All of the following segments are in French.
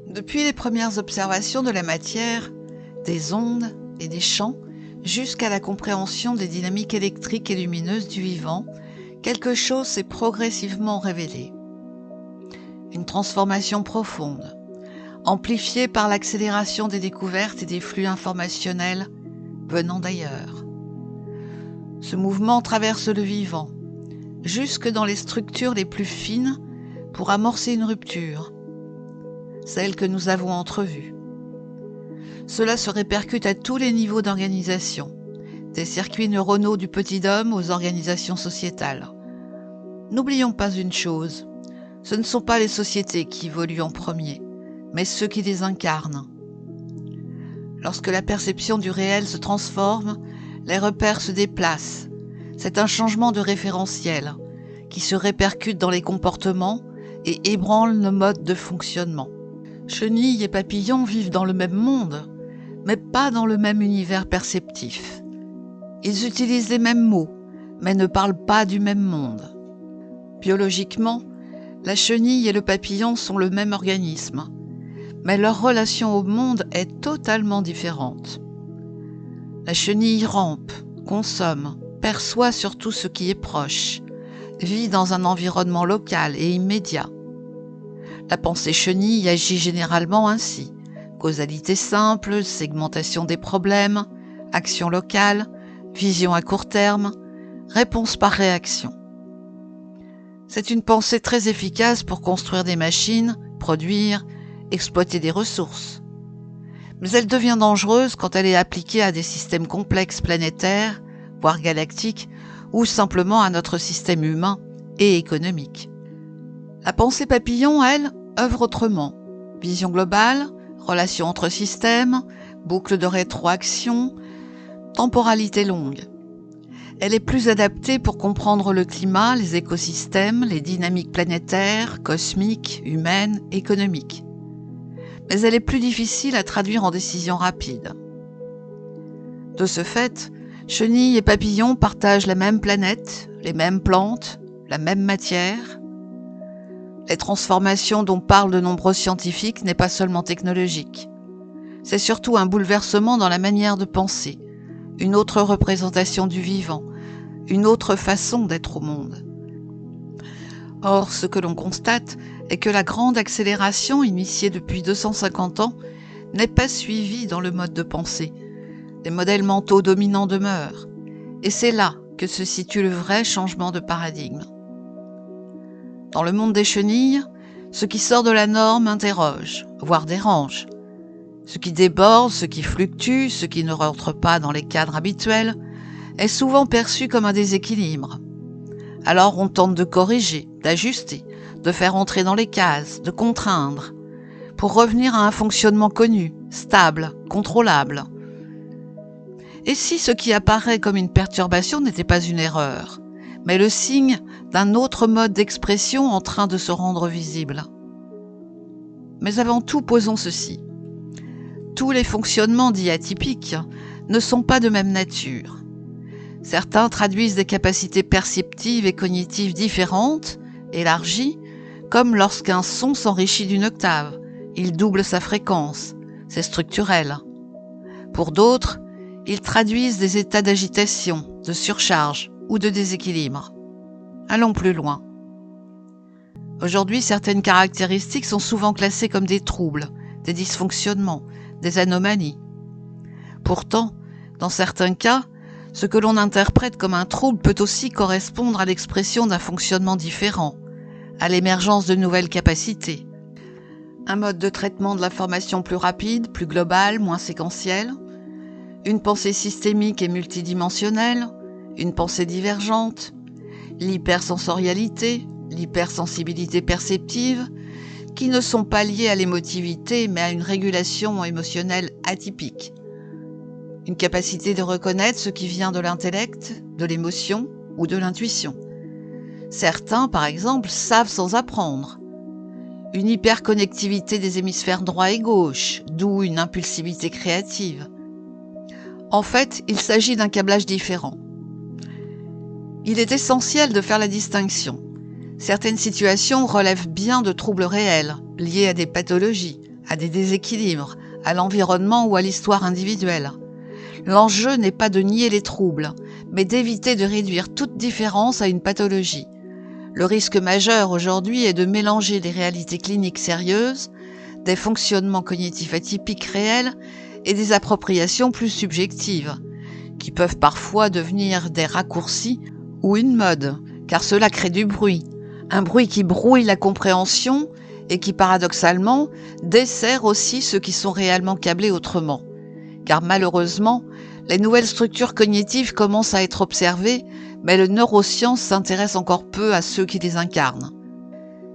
Depuis les premières observations de la matière, des ondes et des champs, jusqu'à la compréhension des dynamiques électriques et lumineuses du vivant, quelque chose s'est progressivement révélé. Une transformation profonde, amplifiée par l'accélération des découvertes et des flux informationnels venant d'ailleurs. Ce mouvement traverse le vivant, jusque dans les structures les plus fines pour amorcer une rupture, celle que nous avons entrevue. Cela se répercute à tous les niveaux d'organisation, des circuits neuronaux du petit homme aux organisations sociétales. N'oublions pas une chose, ce ne sont pas les sociétés qui évoluent en premier, mais ceux qui les incarnent. Lorsque la perception du réel se transforme, les repères se déplacent. C'est un changement de référentiel qui se répercute dans les comportements et ébranle nos modes de fonctionnement. Chenilles et papillons vivent dans le même monde, mais pas dans le même univers perceptif. Ils utilisent les mêmes mots, mais ne parlent pas du même monde. Biologiquement, la chenille et le papillon sont le même organisme, mais leur relation au monde est totalement différente. La chenille rampe, consomme, perçoit surtout ce qui est proche, vit dans un environnement local et immédiat. La pensée chenille agit généralement ainsi. Causalité simple, segmentation des problèmes, action locale, vision à court terme, réponse par réaction. C'est une pensée très efficace pour construire des machines, produire, exploiter des ressources. Mais elle devient dangereuse quand elle est appliquée à des systèmes complexes planétaires, voire galactiques, ou simplement à notre système humain et économique. La pensée papillon, elle, œuvre autrement. Vision globale, relations entre systèmes, boucle de rétroaction, temporalité longue. Elle est plus adaptée pour comprendre le climat, les écosystèmes, les dynamiques planétaires, cosmiques, humaines, économiques. Mais elle est plus difficile à traduire en décisions rapides. De ce fait, chenilles et papillons partagent la même planète, les mêmes plantes, la même matière. Les transformations dont parlent de nombreux scientifiques n'est pas seulement technologique. C'est surtout un bouleversement dans la manière de penser, une autre représentation du vivant, une autre façon d'être au monde. Or, ce que l'on constate est que la grande accélération initiée depuis 250 ans n'est pas suivie dans le mode de pensée. Les modèles mentaux dominants demeurent, et c'est là que se situe le vrai changement de paradigme. Dans le monde des chenilles, ce qui sort de la norme interroge, voire dérange. Ce qui déborde, ce qui fluctue, ce qui ne rentre pas dans les cadres habituels, est souvent perçu comme un déséquilibre. Alors on tente de corriger, d'ajuster, de faire entrer dans les cases, de contraindre, pour revenir à un fonctionnement connu, stable, contrôlable. Et si ce qui apparaît comme une perturbation n'était pas une erreur, mais le signe d'un autre mode d'expression en train de se rendre visible? Mais avant tout, posons ceci. Tous les fonctionnements dits atypiques ne sont pas de même nature. Certains traduisent des capacités perceptives et cognitives différentes, élargies, comme lorsqu'un son s'enrichit d'une octave, il double sa fréquence, c'est structurel. Pour d'autres, ils traduisent des états d'agitation, de surcharge ou de déséquilibre. Allons plus loin. Aujourd'hui, certaines caractéristiques sont souvent classées comme des troubles, des dysfonctionnements, des anomalies. Pourtant, dans certains cas, ce que l'on interprète comme un trouble peut aussi correspondre à l'expression d'un fonctionnement différent, à l'émergence de nouvelles capacités. Un mode de traitement de l'information plus rapide, plus global, moins séquentiel, une pensée systémique et multidimensionnelle, une pensée divergente, l'hypersensorialité, l'hypersensibilité perceptive, qui ne sont pas liées à l'émotivité mais à une régulation émotionnelle atypique. Une capacité de reconnaître ce qui vient de l'intellect, de l'émotion ou de l'intuition. Certains, par exemple, savent sans apprendre. Une hyperconnectivité des hémisphères droit et gauche, d'où une impulsivité créative. En fait, il s'agit d'un câblage différent. Il est essentiel de faire la distinction. Certaines situations relèvent bien de troubles réels, liés à des pathologies, à des déséquilibres, à l'environnement ou à l'histoire individuelle. L'enjeu n'est pas de nier les troubles, mais d'éviter de réduire toute différence à une pathologie. Le risque majeur aujourd'hui est de mélanger des réalités cliniques sérieuses, des fonctionnements cognitifs atypiques réels et des appropriations plus subjectives, qui peuvent parfois devenir des raccourcis ou une mode, car cela crée du bruit, un bruit qui brouille la compréhension et qui paradoxalement dessert aussi ceux qui sont réellement câblés autrement. Car malheureusement, les nouvelles structures cognitives commencent à être observées, mais le neurosciences s'intéresse encore peu à ceux qui les incarnent.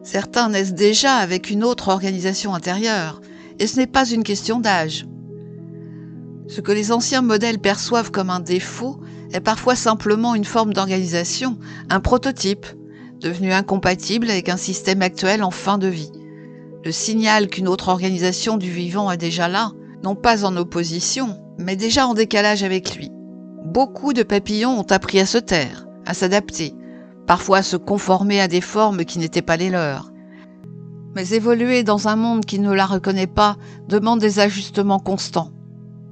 Certains naissent déjà avec une autre organisation intérieure, et ce n'est pas une question d'âge. Ce que les anciens modèles perçoivent comme un défaut est parfois simplement une forme d'organisation, un prototype, devenu incompatible avec un système actuel en fin de vie. Le signal qu'une autre organisation du vivant est déjà là, non pas en opposition, mais déjà en décalage avec lui. Beaucoup de papillons ont appris à se taire, à s'adapter, parfois à se conformer à des formes qui n'étaient pas les leurs. Mais évoluer dans un monde qui ne la reconnaît pas demande des ajustements constants.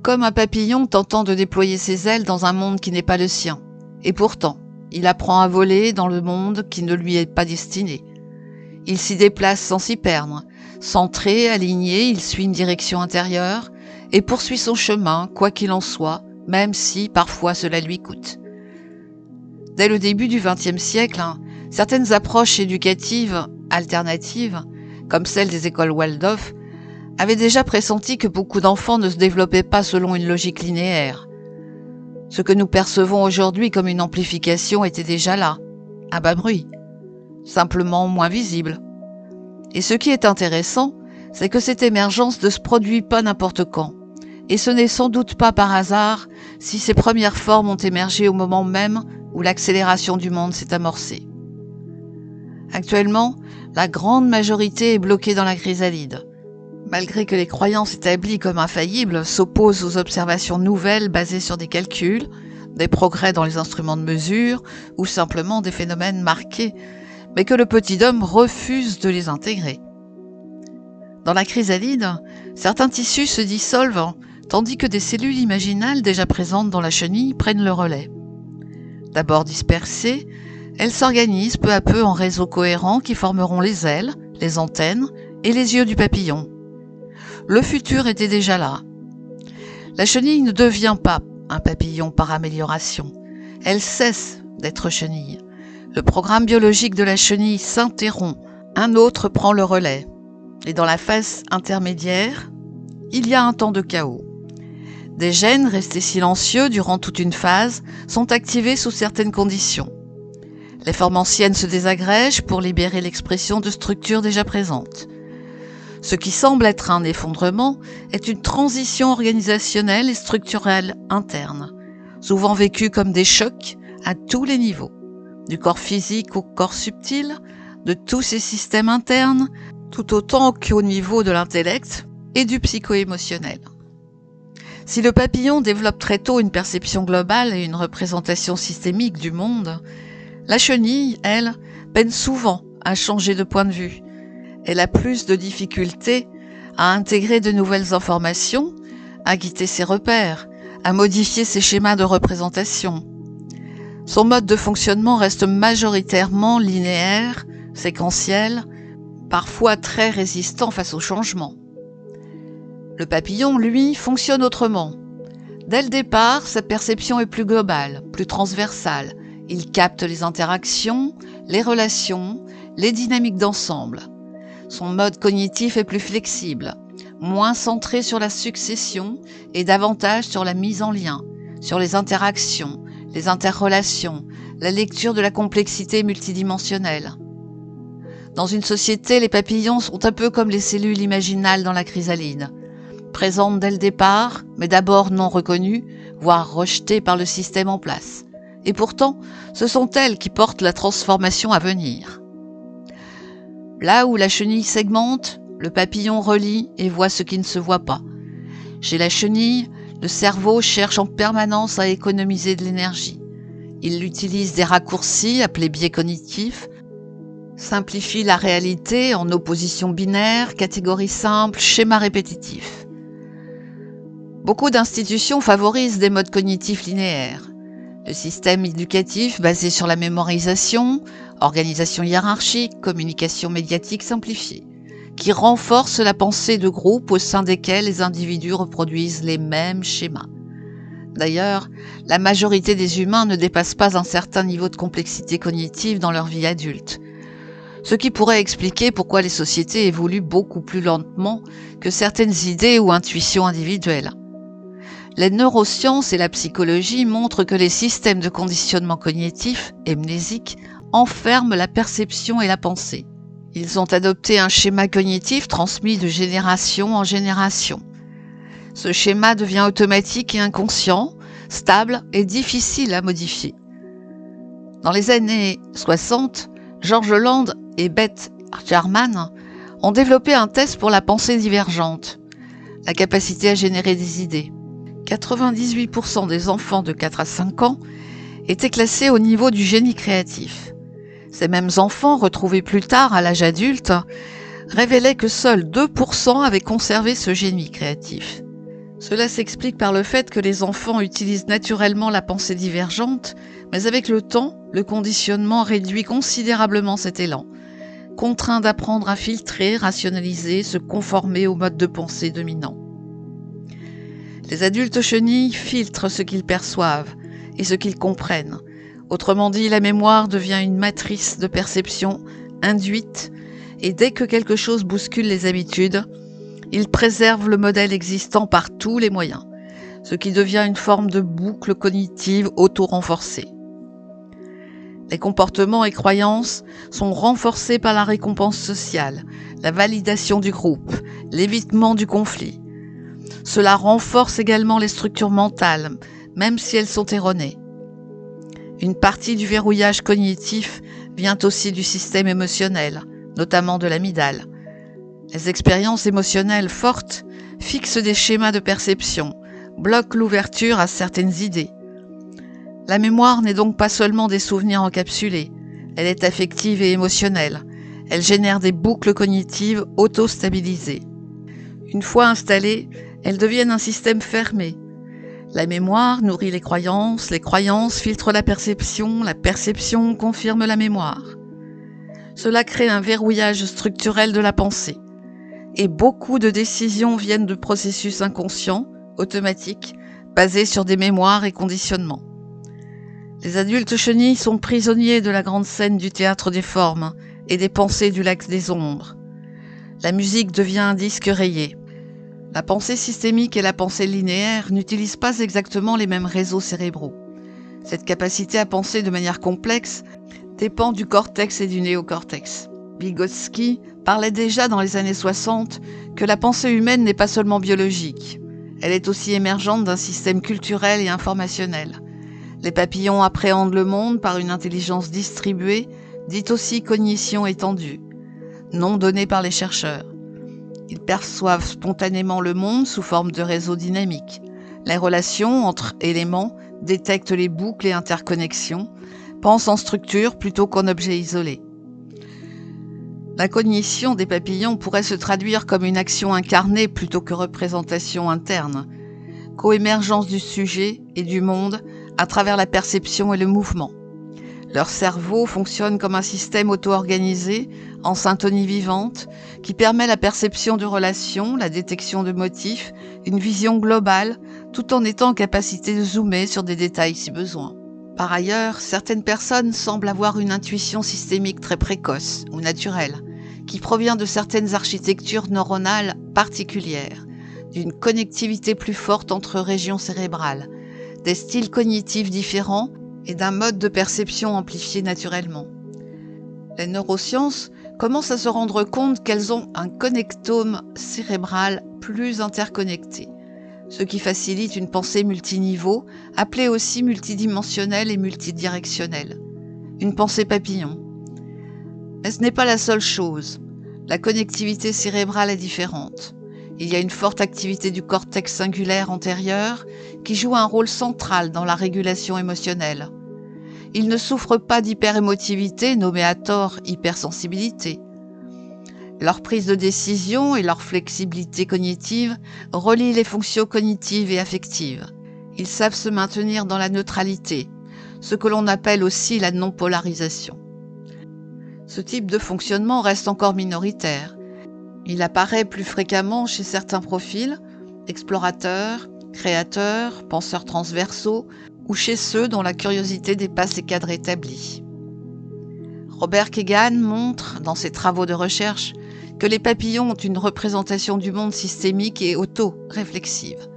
Comme un papillon tentant de déployer ses ailes dans un monde qui n'est pas le sien. Et pourtant, il apprend à voler dans le monde qui ne lui est pas destiné. Il s'y déplace sans s'y perdre. Centré, aligné, il suit une direction intérieure et poursuit son chemin, quoi qu'il en soit, même si parfois cela lui coûte. Dès le début du XXe siècle, certaines approches éducatives alternatives, comme celle des écoles Waldorf, avaient déjà pressenti que beaucoup d'enfants ne se développaient pas selon une logique linéaire. Ce que nous percevons aujourd'hui comme une amplification était déjà là, à bas bruit, simplement moins visible. Et ce qui est intéressant, c'est que cette émergence ne se produit pas n'importe quand. Et ce n'est sans doute pas par hasard si ces premières formes ont émergé au moment même où l'accélération du monde s'est amorcée. Actuellement, la grande majorité est bloquée dans la chrysalide. Malgré que les croyances établies comme infaillibles s'opposent aux observations nouvelles basées sur des calculs, des progrès dans les instruments de mesure ou simplement des phénomènes marqués, mais que le petit homme refuse de les intégrer. Dans la chrysalide, certains tissus se dissolvent, tandis que des cellules imaginales déjà présentes dans la chenille prennent le relais. D'abord dispersées, elles s'organisent peu à peu en réseaux cohérents qui formeront les ailes, les antennes et les yeux du papillon. Le futur était déjà là. La chenille ne devient pas un papillon par amélioration. Elle cesse d'être chenille. Le programme biologique de la chenille s'interrompt. Un autre prend le relais. Et dans la phase intermédiaire, il y a un temps de chaos. Des gènes restés silencieux durant toute une phase sont activés sous certaines conditions. Les formes anciennes se désagrègent pour libérer l'expression de structures déjà présentes. Ce qui semble être un effondrement est une transition organisationnelle et structurelle interne, souvent vécue comme des chocs à tous les niveaux, du corps physique au corps subtil, de tous ces systèmes internes, tout autant qu'au niveau de l'intellect et du psycho-émotionnel. Si le papillon développe très tôt une perception globale et une représentation systémique du monde, la chenille, elle, peine souvent à changer de point de vue. Elle a plus de difficultés à intégrer de nouvelles informations, à quitter ses repères, à modifier ses schémas de représentation. Son mode de fonctionnement reste majoritairement linéaire, séquentiel, parfois très résistant face au changement. Le papillon, lui, fonctionne autrement. Dès le départ, sa perception est plus globale, plus transversale. Il capte les interactions, les relations, les dynamiques d'ensemble. Son mode cognitif est plus flexible, moins centré sur la succession et davantage sur la mise en lien, sur les interactions, les interrelations, la lecture de la complexité multidimensionnelle. Dans une société, les papillons sont un peu comme les cellules imaginales dans la chrysalide, présentes dès le départ, mais d'abord non reconnues, voire rejetées par le système en place. Et pourtant, ce sont elles qui portent la transformation à venir. Là où la chenille segmente, le papillon relie et voit ce qui ne se voit pas. Chez la chenille, le cerveau cherche en permanence à économiser de l'énergie. Il utilise des raccourcis appelés biais cognitifs. simplifie la réalité en opposition binaire, catégories simples, schémas répétitifs. Beaucoup d'institutions favorisent des modes cognitifs linéaires. Le système éducatif basé sur la mémorisation, organisation hiérarchique, communication médiatique simplifiée, qui renforce la pensée de groupe au sein desquels les individus reproduisent les mêmes schémas. D'ailleurs, la majorité des humains ne dépasse pas un certain niveau de complexité cognitive dans leur vie adulte, ce qui pourrait expliquer pourquoi les sociétés évoluent beaucoup plus lentement que certaines idées ou intuitions individuelles. Les neurosciences et la psychologie montrent que les systèmes de conditionnement cognitif et mnésique enferment la perception et la pensée. Ils ont adopté un schéma cognitif transmis de génération en génération. Ce schéma devient automatique et inconscient, stable et difficile à modifier. Dans les années 60, George Land et Beth Jarman ont développé un test pour la pensée divergente, la capacité à générer des idées. 98% des enfants de 4 à 5 ans étaient classés au niveau du génie créatif. Ces mêmes enfants, retrouvés plus tard à l'âge adulte, révélaient que seuls 2% avaient conservé ce génie créatif. Cela s'explique par le fait que les enfants utilisent naturellement la pensée divergente, mais avec le temps, le conditionnement réduit considérablement cet élan, contraint d'apprendre à filtrer, rationaliser, se conformer au mode de pensée dominant. Les adultes chenilles filtrent ce qu'ils perçoivent et ce qu'ils comprennent. Autrement dit, la mémoire devient une matrice de perception induite et dès que quelque chose bouscule les habitudes, ils préservent le modèle existant par tous les moyens, ce qui devient une forme de boucle cognitive auto-renforcée. Les comportements et croyances sont renforcés par la récompense sociale, la validation du groupe, l'évitement du conflit. Cela renforce également les structures mentales, même si elles sont erronées. Une partie du verrouillage cognitif vient aussi du système émotionnel, notamment de l'amygdale. Les expériences émotionnelles fortes fixent des schémas de perception, bloquent l'ouverture à certaines idées. La mémoire n'est donc pas seulement des souvenirs encapsulés, elle est affective et émotionnelle. Elle génère des boucles cognitives auto-stabilisées. Une fois installées, elles deviennent un système fermé. La mémoire nourrit les croyances filtrent la perception confirme la mémoire. Cela crée un verrouillage structurel de la pensée. Et beaucoup de décisions viennent de processus inconscients, automatiques, basés sur des mémoires et conditionnements. Les adultes chenilles sont prisonniers de la grande scène du théâtre des formes et des pensées du lac des ombres. La musique devient un disque rayé. La pensée systémique et la pensée linéaire n'utilisent pas exactement les mêmes réseaux cérébraux. Cette capacité à penser de manière complexe dépend du cortex et du néocortex. Vygotsky parlait déjà dans les années 60 que la pensée humaine n'est pas seulement biologique, elle est aussi émergente d'un système culturel et informationnel. Les papillons appréhendent le monde par une intelligence distribuée, dite aussi cognition étendue, nom donné par les chercheurs. Ils perçoivent spontanément le monde sous forme de réseaux dynamiques. Les relations entre éléments détectent les boucles et interconnexions, pensent en structure plutôt qu'en objet isolé. La cognition des papillons pourrait se traduire comme une action incarnée plutôt que représentation interne, coémergence du sujet et du monde à travers la perception et le mouvement. Leur cerveau fonctionne comme un système auto-organisé, en syntonie vivante, qui permet la perception de relations, la détection de motifs, une vision globale, tout en étant en capacité de zoomer sur des détails si besoin. Par ailleurs, certaines personnes semblent avoir une intuition systémique très précoce ou naturelle, qui provient de certaines architectures neuronales particulières, d'une connectivité plus forte entre régions cérébrales, des styles cognitifs différents et d'un mode de perception amplifié naturellement. Les neurosciences commencent à se rendre compte qu'elles ont un connectome cérébral plus interconnecté, ce qui facilite une pensée multiniveau, appelée aussi multidimensionnelle et multidirectionnelle, une pensée papillon. Mais ce n'est pas la seule chose. La connectivité cérébrale est différente. Il y a une forte activité du cortex singulaire antérieur qui joue un rôle central dans la régulation émotionnelle. Ils ne souffrent pas d'hyperémotivité, nommée à tort hypersensibilité. Leur prise de décision et leur flexibilité cognitive relient les fonctions cognitives et affectives. Ils savent se maintenir dans la neutralité, ce que l'on appelle aussi la non-polarisation. Ce type de fonctionnement reste encore minoritaire. Il apparaît plus fréquemment chez certains profils, explorateurs, créateurs, penseurs transversaux, ou chez ceux dont la curiosité dépasse les cadres établis. Robert Kagan montre, dans ses travaux de recherche, que les papillons ont une représentation du monde systémique et auto-réflexive,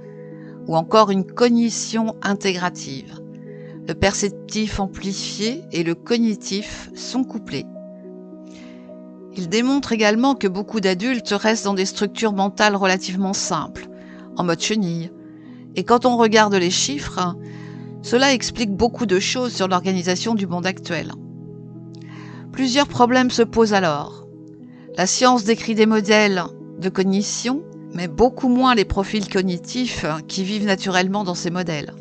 ou encore une cognition intégrative. Le perceptif amplifié et le cognitif sont couplés. Il démontre également que beaucoup d'adultes restent dans des structures mentales relativement simples, en mode chenille. Et quand on regarde les chiffres, cela explique beaucoup de choses sur l'organisation du monde actuel. Plusieurs problèmes se posent alors. La science décrit des modèles de cognition, mais beaucoup moins les profils cognitifs qui vivent naturellement dans ces modèles.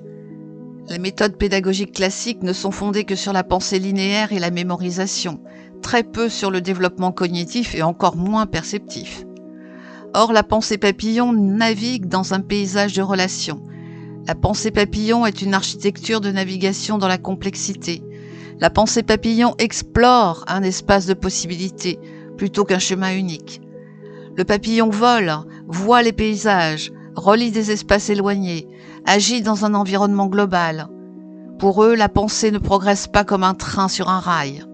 Les méthodes pédagogiques classiques ne sont fondées que sur la pensée linéaire et la mémorisation, très peu sur le développement cognitif et encore moins perceptif. Or, la pensée papillon navigue dans un paysage de relations. La pensée papillon est une architecture de navigation dans la complexité. La pensée papillon explore un espace de possibilités plutôt qu'un chemin unique. Le papillon vole, voit les paysages, relie des espaces éloignés, agit dans un environnement global. Pour eux, la pensée ne progresse pas comme un train sur un rail.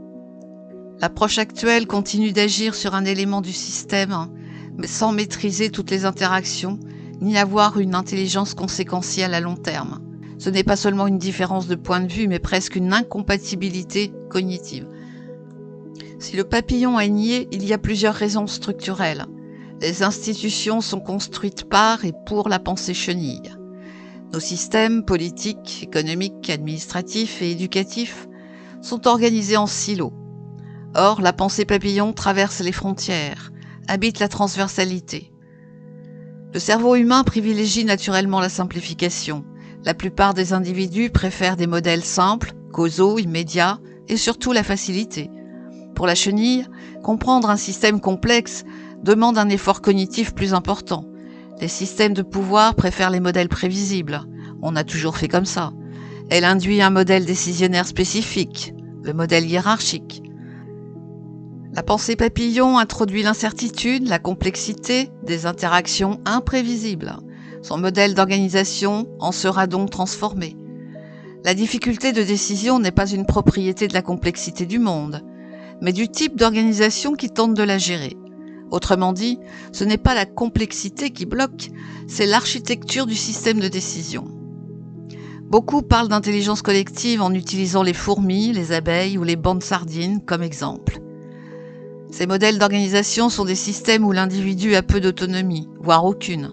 L'approche actuelle continue d'agir sur un élément du système, mais sans maîtriser toutes les interactions, ni avoir une intelligence conséquentielle à long terme. Ce n'est pas seulement une différence de point de vue, mais presque une incompatibilité cognitive. Si le papillon est nié, il y a plusieurs raisons structurelles. Les institutions sont construites par et pour la pensée chenille. Nos systèmes politiques, économiques, administratifs et éducatifs sont organisés en silos. Or, la pensée papillon traverse les frontières, habite la transversalité. Le cerveau humain privilégie naturellement la simplification. La plupart des individus préfèrent des modèles simples, causaux, immédiats et surtout la facilité. Pour la chenille, comprendre un système complexe demande un effort cognitif plus important. Les systèmes de pouvoir préfèrent les modèles prévisibles. On a toujours fait comme ça. Elle induit un modèle décisionnaire spécifique, le modèle hiérarchique. La pensée papillon introduit l'incertitude, la complexité, des interactions imprévisibles. Son modèle d'organisation en sera donc transformé. La difficulté de décision n'est pas une propriété de la complexité du monde, mais du type d'organisation qui tente de la gérer. Autrement dit, ce n'est pas la complexité qui bloque, c'est l'architecture du système de décision. Beaucoup parlent d'intelligence collective en utilisant les fourmis, les abeilles ou les bancs de sardines comme exemple. Ces modèles d'organisation sont des systèmes où l'individu a peu d'autonomie, voire aucune.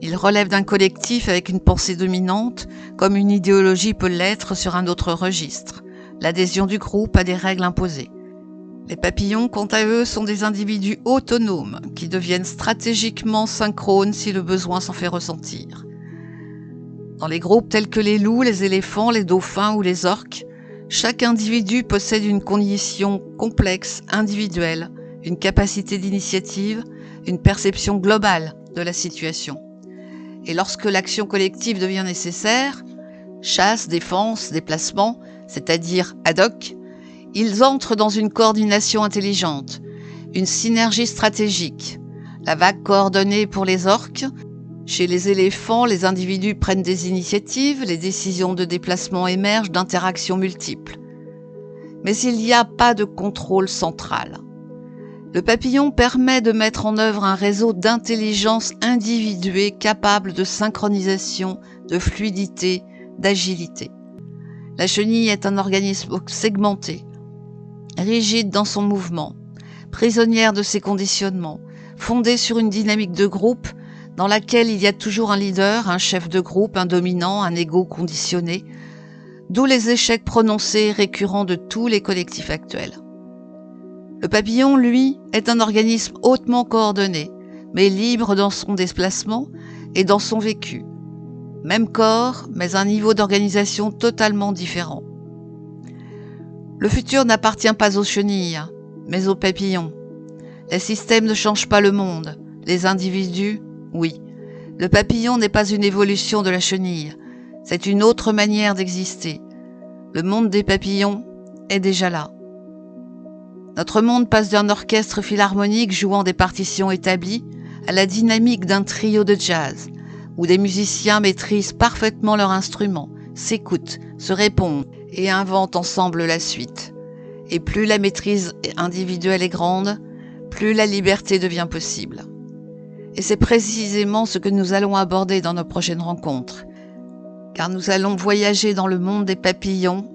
Ils relèvent d'un collectif avec une pensée dominante, comme une idéologie peut l'être sur un autre registre, l'adhésion du groupe à des règles imposées. Les papillons, quant à eux, sont des individus autonomes qui deviennent stratégiquement synchrones si le besoin s'en fait ressentir. Dans les groupes tels que les loups, les éléphants, les dauphins ou les orques, chaque individu possède une cognition complexe, individuelle, une capacité d'initiative, une perception globale de la situation. Et lorsque l'action collective devient nécessaire, chasse, défense, déplacement, c'est-à-dire ad hoc, ils entrent dans une coordination intelligente, une synergie stratégique. La vague coordonnée pour les orques. Chez les éléphants, les individus prennent des initiatives, les décisions de déplacement émergent d'interactions multiples. Mais il n'y a pas de contrôle central. Le papillon permet de mettre en œuvre un réseau d'intelligence individuée capable de synchronisation, de fluidité, d'agilité. La chenille est un organisme segmenté, rigide dans son mouvement, prisonnière de ses conditionnements, fondée sur une dynamique de groupe dans laquelle il y a toujours un leader, un chef de groupe, un dominant, un ego conditionné, d'où les échecs prononcés et récurrents de tous les collectifs actuels. Le papillon, lui, est un organisme hautement coordonné, mais libre dans son déplacement et dans son vécu. Même corps, mais un niveau d'organisation totalement différent. Le futur n'appartient pas aux chenilles, mais aux papillons. Les systèmes ne changent pas le monde, les individus, oui. Le papillon n'est pas une évolution de la chenille, c'est une autre manière d'exister. Le monde des papillons est déjà là. Notre monde passe d'un orchestre philharmonique jouant des partitions établies à la dynamique d'un trio de jazz, où des musiciens maîtrisent parfaitement leur instrument, s'écoutent, se répondent et inventent ensemble la suite. Et plus la maîtrise individuelle est grande, plus la liberté devient possible. Et c'est précisément ce que nous allons aborder dans nos prochaines rencontres, car nous allons voyager dans le monde des papillons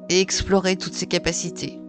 et explorer toutes ses capacités.